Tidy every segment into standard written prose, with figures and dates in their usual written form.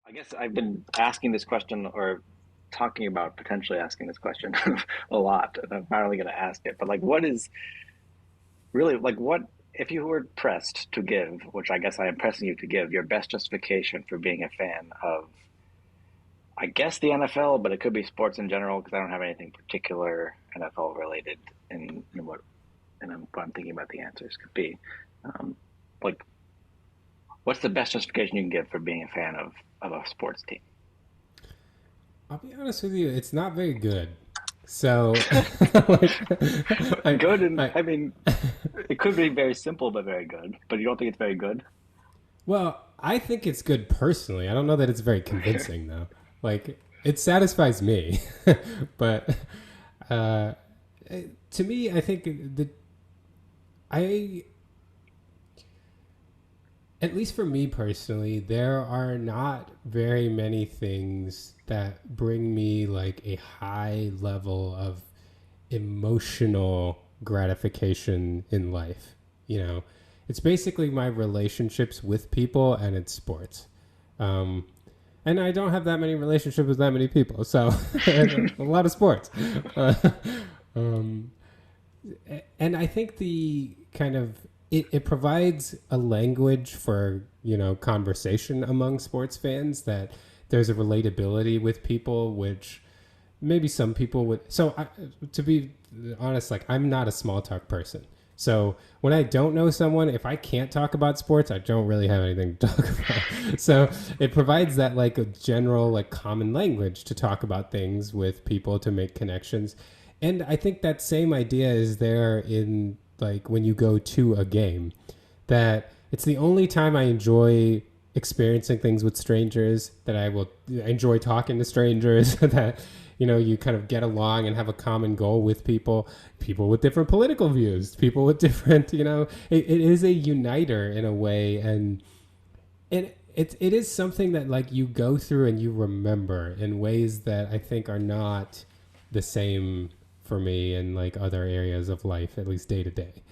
I guess I've been asking this question or talking about potentially asking this question a lot, and I'm finally going to ask it. But like, what is really like what if you were pressed to give, which I guess I am pressing you to give, your best justification for being a fan of, I guess the NFL, but it could be sports in general because I don't have anything particular NFL related in what I'm thinking about the answers could be. Um, like, what's the best justification you can give for being a fan of a sports team? I'll be honest with you, it's not very good. So, like, I, Good, and I, I mean, it could be very simple but very good. But you don't think it's very good? well, I think it's good personally. I don't know that it's very convincing though. Like, it satisfies me, but uh, to me, I think I, at least for me personally, there are not very many things that bring me like a high level of emotional gratification in life. You know, it's basically my relationships with people and it's sports. Um, and I don't have that many relationships with that many people, so a lot of sports. Uh, um, and I think the kind of it provides a language for conversation among sports fans that there's a relatability with people which maybe some people would. To be honest, like I'm not a small talk person. So when I don't know someone, if I can't talk about sports, I don't really have anything to talk about. So it provides that like a general like common language to talk about things with people to make connections. And I think that same idea is there in like when you go to a game that it's the only time I enjoy experiencing things with strangers, that I will enjoy talking to strangers, that you kind of get along and have a common goal with people with different political views, people with different it is a uniter in a way. And it is something that like you go through and you remember in ways that I think are not the same for me in like other areas of life, at least day to day.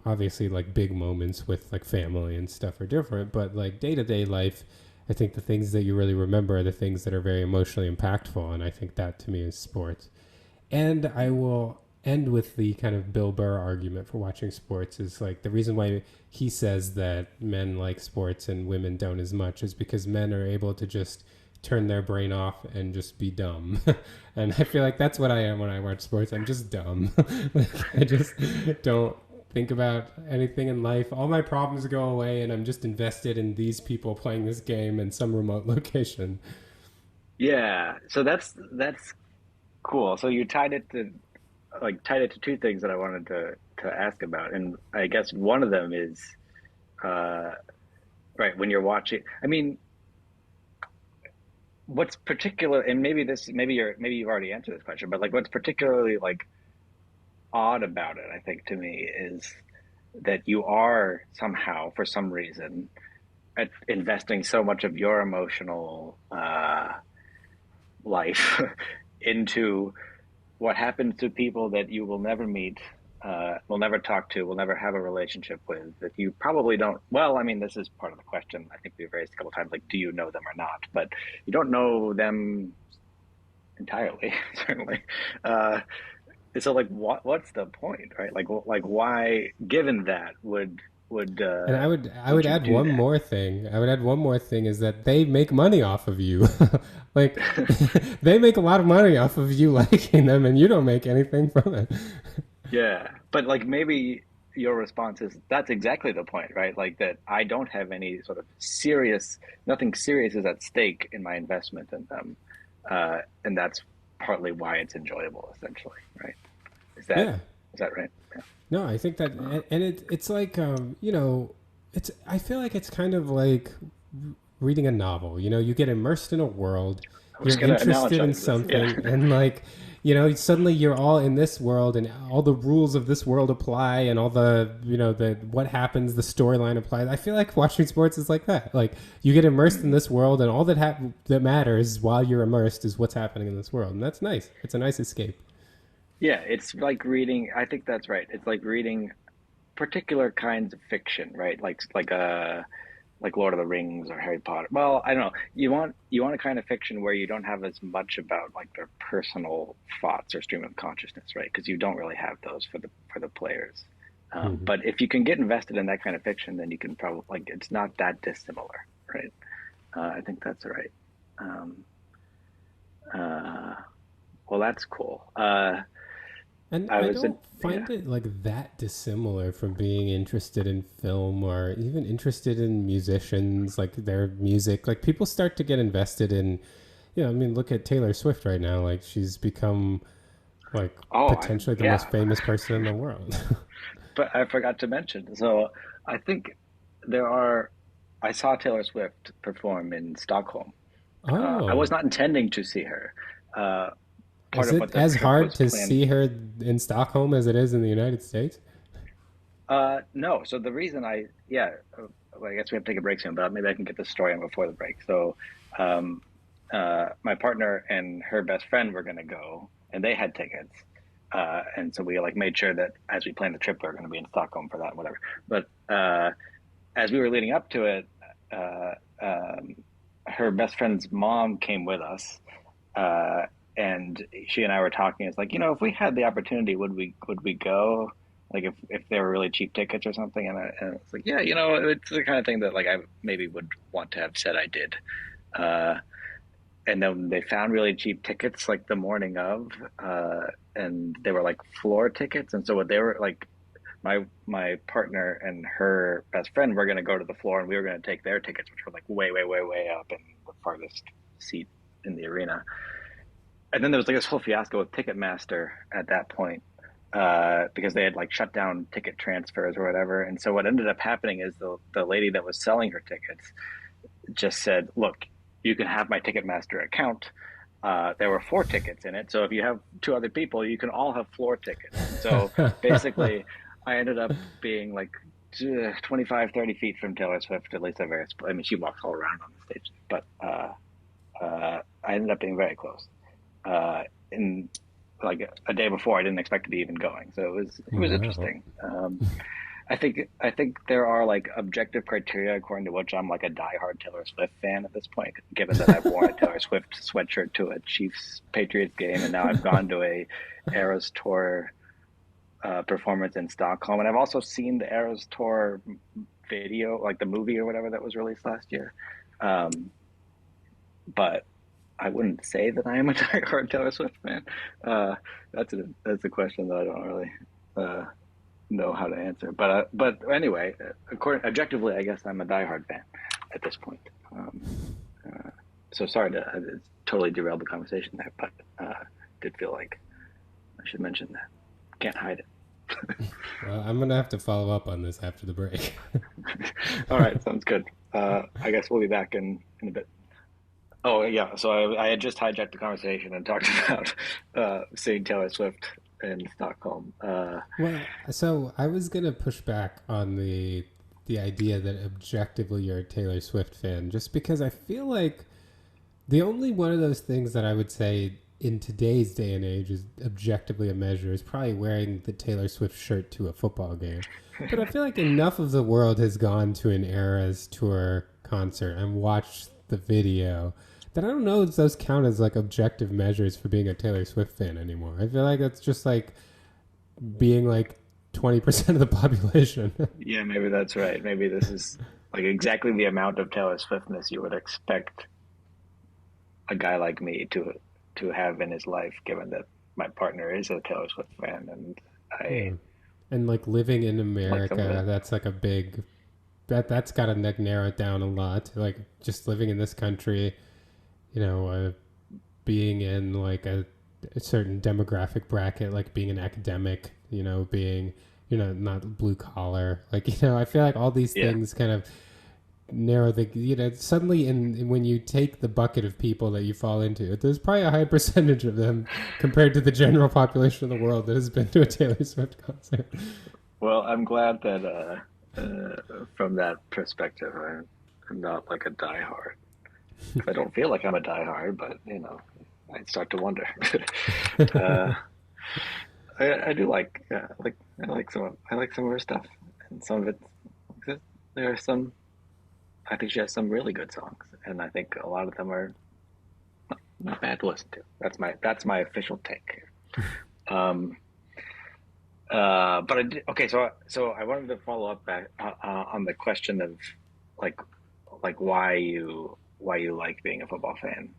Obviously, like big moments with like family and stuff are different, but like day to day life, I think the things that you really remember are the things that are very emotionally impactful, and I think that to me is sports. And I will end with the kind of Bill Burr argument for watching sports is like the reason why he says that men like sports and women don't as much is because men are able to just turn their brain off and just be dumb. And I feel like that's what I am when I watch sports. I'm just dumb. Like I just don't think about anything in life. All my problems go away and I'm just invested in these people playing this game in some remote location. Yeah. So that's cool. So you tied it to two things that I wanted to ask about, and I guess one of them is uh, right when you're watching. I mean, what's particular, and maybe you've already answered this question, but like what's particularly like odd about it, I think to me is that you are somehow, for some reason, investing so much of your emotional life into what happens to people that you will never meet, will never talk to, will never have a relationship with, that you probably don't. Well, I mean, this is part of the question. I think we've raised a couple of times, like, do you know them or not? But you don't know them entirely, certainly. Uh, so, like, what's the point, right? Like, why, given that, would And uh, I would would you add do one that? more thing. I would add one more thing is that they make money off of you. Like they make a lot of money off of you liking them and you don't make anything from it. Yeah, but like maybe your response is that's exactly the point, right? Like that I don't have any sort of nothing serious is at stake in my investment in them, and that's partly why it's enjoyable, essentially, right? Is that Yeah. is that right? Yeah. No, I think that and it's like it's I feel like it's kind of like reading a novel. You get immersed in a world, I was you're gonna interested in analogize this. Yeah, something, and like suddenly you're all in this world, and all the rules of this world apply, and all the the what happens, the storyline applies. I feel like watching sports is like that. Like you get immersed in Mhm. this world, and all that matters while you're immersed is what's happening in this world, and that's nice. It's a nice escape. Yeah. It's like reading. I think that's right. It's like reading particular kinds of fiction, right? like Lord of the Rings or Harry Potter. Well, I don't know. You want a kind of fiction where you don't have as much about like their personal thoughts or stream of consciousness, right? Because you don't really have those for the players. Hmm. But if you can get invested in that kind of fiction, then you can probably like it's not that dissimilar, right? I think that's right. Um, uh, well, that's cool. And I I was a don't yeah. find it like that dissimilar from being interested in film or even interested in musicians, like their music. Like people start to get invested in, I mean, look at Taylor Swift right now. Like she's become like Oh, potentially the most yeah. famous person in the world. But I forgot to mention. So I think there are. I saw Taylor Swift perform in Stockholm. I was Oh, not intending to see her. Uh, Part is of it what the as trip hard was to planned. see her in Stockholm as it is in the United States? No. So the reason yeah, well, I guess we have to take a break soon, but maybe I can get the story in before the break. So, um, my partner and her best friend were going to go, and they had tickets. And so we like made sure that as we planned the trip, we were going to be in Stockholm for that, and whatever. But as we were leading up to it, uh, um, her best friend's mom came with us, uh, and she and I were talking. It's like, if we had the opportunity, would we go? Like if they were really cheap tickets or something. And it's like, yeah, it's the kind of thing that like I maybe would want to have said I did. Uh, and then they found really cheap tickets like the morning of, and they were like floor tickets. And so what they were like, my partner and her best friend were going to go to the floor, and we were going to take their tickets, which were like way, way, way, way up in the farthest seat in the arena. And then there was like this whole fiasco with Ticketmaster at that point, because they had like shut down ticket transfers or whatever. And so what ended up happening is the lady that was selling her tickets just said, "Look, you can have my Ticketmaster account. There were four tickets in it, so if you have two other people, you can all have floor tickets." And so basically, I ended up being like 25, 30 feet from Taylor Swift, at least at various. I mean, she walks all around on the stage, but I ended up being very close. In like a day before, I didn't expect to be even going, so it was Wow. interesting. I think there are like objective criteria according to which I'm like a diehard Taylor Swift fan at this point, given that I've worn a Taylor Swift sweatshirt to a Chiefs Patriots game, and now I've gone to a Eras Tour performance in Stockholm, and I've also seen the Eras Tour video, like the movie or whatever that was released last year. Um, but I wouldn't say that I am a diehard Taylor Swift fan. Uh, that's a question that I don't really uh, know how to answer. But anyway, according objectively, I guess I'm a diehard fan at this point. Um, uh, so sorry to totally derailed the conversation there, but did feel like I should mention that. Can't hide it. Well, I'm gonna have to follow up on this after the break. All right, sounds good. I guess we'll be back in a bit. Oh yeah, so I had just hijacked the conversation and talked about seeing Taylor Swift in Stockholm. Well, so I was gonna push back on the idea that objectively you're a Taylor Swift fan, just because I feel like the only one of those things that I would say in today's day and age is objectively a measure is probably wearing the Taylor Swift shirt to a football game. But I feel like enough of the world has gone to an Eras Tour concert and watched the video that I don't know if those count as like objective measures for being a Taylor Swift fan anymore. I feel like that's just like being like 20% of the population. Yeah, maybe that's right. Maybe this is like exactly the amount of Taylor Swiftness you would expect a guy like me to have in his life, given that my partner is a Taylor Swift fan and I Yeah. And like living in like some of America, it. that's like a big that's got to like narrow it down a lot. Like just living in this country, being in like a certain demographic bracket, like being an academic, being not blue collar. Like I feel like all these Yeah, things kind of narrow the suddenly when you take the bucket of people that you fall into, there's probably a high percentage of them compared to the general population of the world that has been to a Taylor Swift concert. well, I'm glad that from that perspective, I'm not like a diehard. I don't feel like I'm a diehard, but I start to wonder. uh, I do like, yeah, I like some of her stuff, and some of it there are some I think she has some really good songs, and I think a lot of them are not bad to listen to. That's my official take. Um, but okay, so I wanted to follow up back on the question of like why you like being a football fan,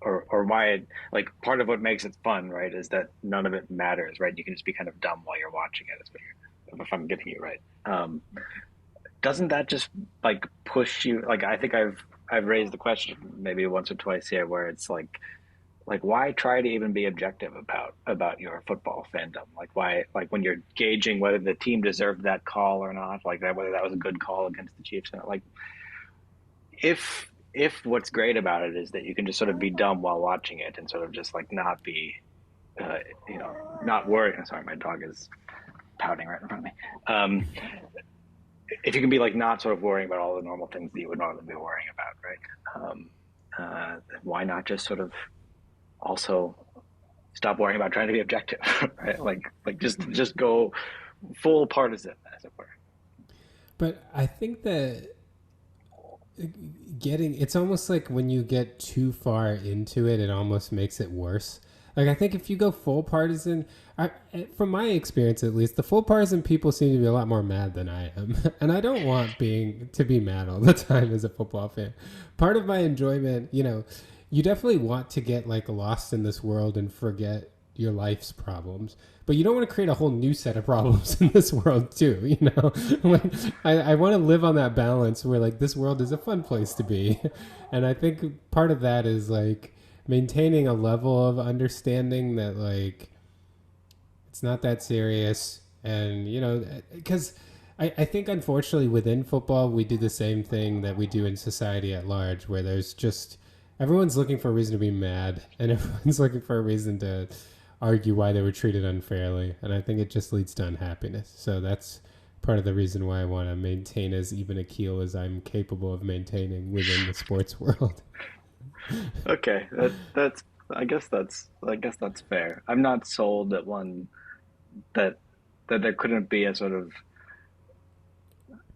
or why like part of what makes it fun, right, is that none of it matters, right? You can just be kind of dumb while you're watching it, if I'm getting you right. Doesn't that just like push you? Like I think I've raised the question maybe once or twice here, where it's like why try to even be objective about your football fandom? Like why like when you're gauging whether the team deserved that call or not, like that whether that was a good call against the Chiefs, and like if what's great about it is that you can just sort of be dumb while watching it and sort of just like not be uh, not worry. I'm sorry, my dog is pouting right in front of me. If you can be like not sort of worrying about all the normal things that you would normally be worrying about, right? Why not just sort of also stop worrying about trying to be objective, right? Like just go full partisan, as it were. But I think that it's almost like when you get too far into it, it almost makes it worse. Like I think if you go full partisan, from my experience at least, the full partisan people seem to be a lot more mad than I am, and I don't want being to be mad all the time as a football fan. Part of my enjoyment, you definitely want to get like lost in this world and forget your life's problems, but you don't want to create a whole new set of problems in this world too. Like, I want to live on that balance where like this world is a fun place to be, and I think part of that is like maintaining a level of understanding that like it's not that serious, and because I think unfortunately within football we do the same thing that we do in society at large, where there's just everyone's looking for a reason to be mad, and everyone's looking for a reason to argue why they were treated unfairly, and I think it just leads to unhappiness. So that's part of the reason why I want to maintain as even a keel as I'm capable of maintaining within the sports world. Okay, that's I guess that's fair. I'm not sold that that that there couldn't be a sort of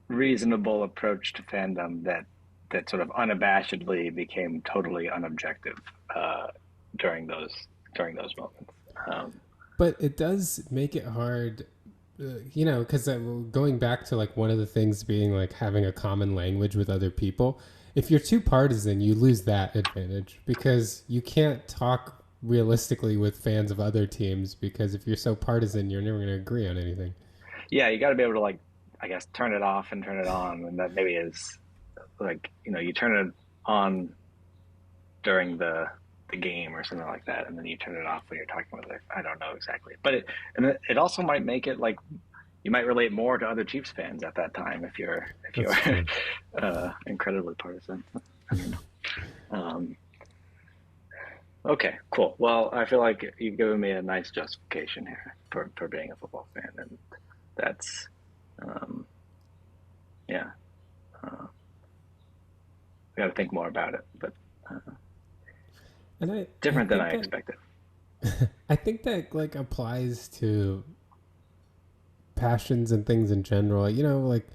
reasonable approach to fandom that sort of unabashedly became totally unobjective uh, during those moments. Um, But it does make it hard, because going back to like one of the things being like having a common language with other people. If you're too partisan, you lose that advantage because you can't talk realistically with fans of other teams, because if you're so partisan, you're never going to agree on anything. yeah, you got to be able to like I guess turn it off and turn it on, and that maybe is like you turn it on during the game or something like that, and then you turn it off when you're talking with it. I don't know exactly, but it also might make it like you might relate more to other Chiefs fans at that time if That's you're true. incredibly partisan. I don't know. Um, okay, cool. Well, I feel like you've given me a nice justification here for being a football fan, and that's um, yeah. I got to think more about it, but uh, And I different than think I that expected. I think that like applies to passions and things in general. Like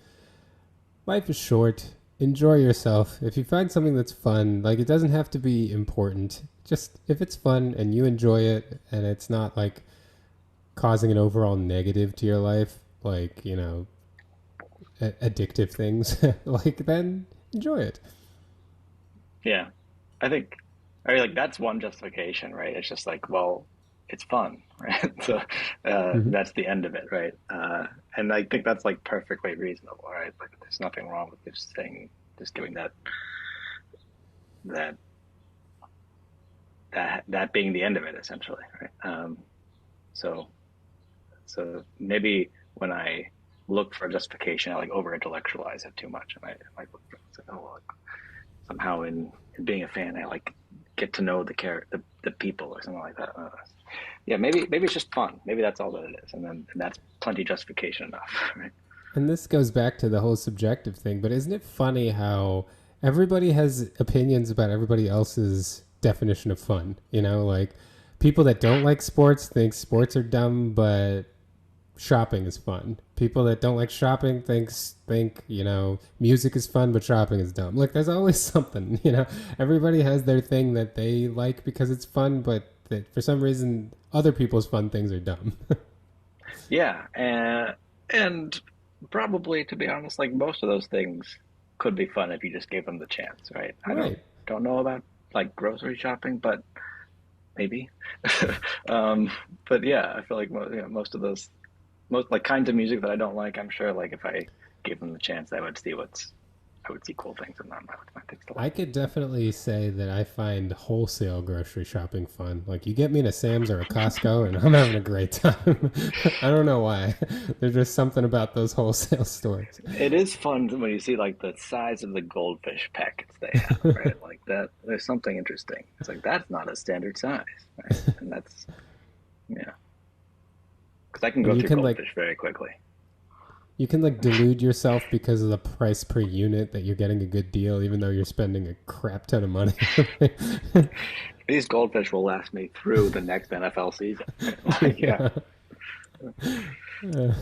life is short. Enjoy yourself. If you find something that's fun, like it doesn't have to be important. Just if it's fun and you enjoy it and it's not like causing an overall negative to your life, like, addictive things, like then enjoy it. Yeah, I think I mean like that's one justification, right? It's just like, well, it's fun, right? So Hmm. that's the end of it, right? And I think that's like perfectly reasonable, right? Like there's nothing wrong with just saying, just giving that that being the end of it, essentially, right? So so maybe when I look for a justification, I like over intellectualize it too much, and I like look for it's like, oh, well, like, somehow in being a fan, I like get to know the people or something like that. Yeah, maybe it's just fun. Maybe that's all that it is, and that's plenty justification enough, right? And this goes back to the whole subjective thing, but isn't it funny how everybody has opinions about everybody else's definition of fun? Like people that don't like sports think sports are dumb, but shopping is fun. People that don't like shopping think music is fun, but shopping is dumb. Like there's always something. Everybody has their thing that they like because it's fun, but that for some reason other people's fun things are dumb. Yeah, and probably to be honest, like most of those things could be fun if you just gave them the chance, right? I don't Right. don't know about like grocery shopping, but maybe. um, but yeah, I feel like most of those most like kinds of music that I don't like, I'm sure like if I gave them the chance, I would see cool things in them. I would find things to I like. could definitely say that I find wholesale grocery shopping fun. Like you get me to Sam's or a Costco and I'm having a great time. I don't know why. There's just something about those wholesale stores. It is fun when you see like the size of the goldfish packets they have, right? Like that, there's something interesting. It's like that's not a standard size, right? And that's yeah, because I can And go through goldfish very quickly. you can like delude yourself because of the price per unit that you're getting a good deal even though you're spending a crap ton of money. These goldfish will last me through the next NFL season. Right? Like, yeah. Yeah.